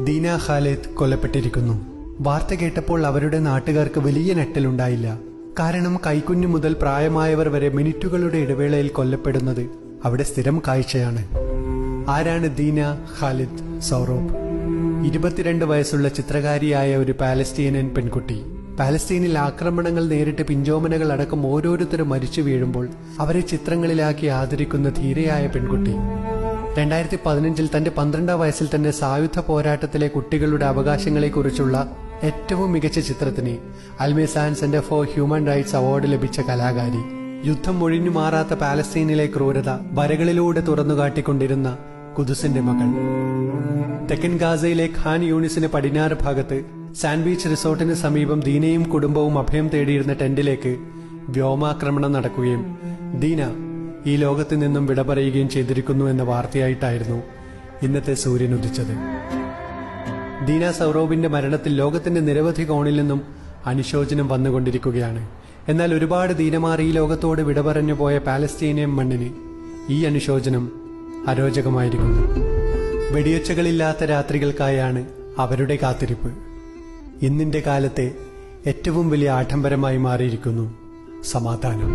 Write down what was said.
ദീന ഖാലിദ് കൊല്ലപ്പെട്ടിരിക്കുന്നു. വാർത്ത കേട്ടപ്പോൾ അവരുടെ നാട്ടുകാർക്ക് വലിയ ഞെട്ടലുണ്ടായില്ല. കാരണം കൈക്കുഞ്ഞു മുതൽ പ്രായമായവർ വരെ മിനിറ്റുകളുടെ ഇടവേളയിൽ കൊല്ലപ്പെടുന്നത് അവിടെ സ്ഥിരം കാഴ്ചയാണ്. ആരാണ് ദീന ഖാലിദ് സൗറോബ്? 22 വയസ്സുള്ള ചിത്രകാരിയായ ഒരു പാലസ്തീനിയൻ പെൺകുട്ടി. പാലസ്തീനിൽ ആക്രമണങ്ങൾ നേരിട്ട് പിഞ്ചോമനകൾ അടക്കം ഓരോരുത്തരും മരിച്ചു വീഴുമ്പോൾ അവരെ ചിത്രങ്ങളിലാക്കി ആദരിക്കുന്ന ധീരയായ പെൺകുട്ടി. 2015 തന്റെ 12ാം വയസ്സിൽ തന്നെ സായുധ പോരാട്ടത്തിലെ കുട്ടികളുടെ അവകാശങ്ങളെക്കുറിച്ചുള്ള ഏറ്റവും മികച്ച ചിത്രത്തിന് Al Mezan centre for human rights award ലഭിച്ച കലാകാരി. യുദ്ധം ഒഴിഞ്ഞു മാറാത്ത പാലസ്തീനിലെ ക്രൂരത വരകളിലൂടെ തുറന്നുകാട്ടിക്കൊണ്ടിരുന്ന ഖുദ്സിന്റെ മകൾ. തെക്കൻ ഗാസയിലെ ഖാൻ യൂണിസിന് പടിഞ്ഞാറ് ഭാഗത്ത് സാൻഡ്ബീച്ച് റിസോർട്ടിന് സമീപം ദീനയും കുടുംബവും അഭയം തേടിയിരുന്ന ടെന്റിലേക്ക് വ്യോമാക്രമണം നടക്കുകയും ദീന ഈ ലോകത്ത് നിന്നും വിട പറയുകയും ചെയ്തിരിക്കുന്നു എന്ന വാർത്തയായിട്ടായിരുന്നു ഇന്നത്തെ സൂര്യൻ ഉദിച്ചത്. ദീന സൗറോബിന്റെ മരണത്തിൽ ലോകത്തിന്റെ നിരവധി കോണിൽ നിന്നും അനുശോചനം വന്നുകൊണ്ടിരിക്കുകയാണ്. എന്നാൽ ഒരുപാട് ദീനമാർ ഈ ലോകത്തോട് വിട പറഞ്ഞു പോയ പാലസ്തീനിയൻ മണ്ണിന് ഈ അനുശോചനം അരോചകമായിരിക്കുന്നു. വെടിയൊച്ചകളില്ലാത്ത രാത്രികൾക്കായാണ് അവരുടെ കാത്തിരിപ്പ്. ഇന്നിന്റെ കാലത്തെ ഏറ്റവും വലിയ ആഡംബരമായി മാറിയിരിക്കുന്നു സമാധാനം.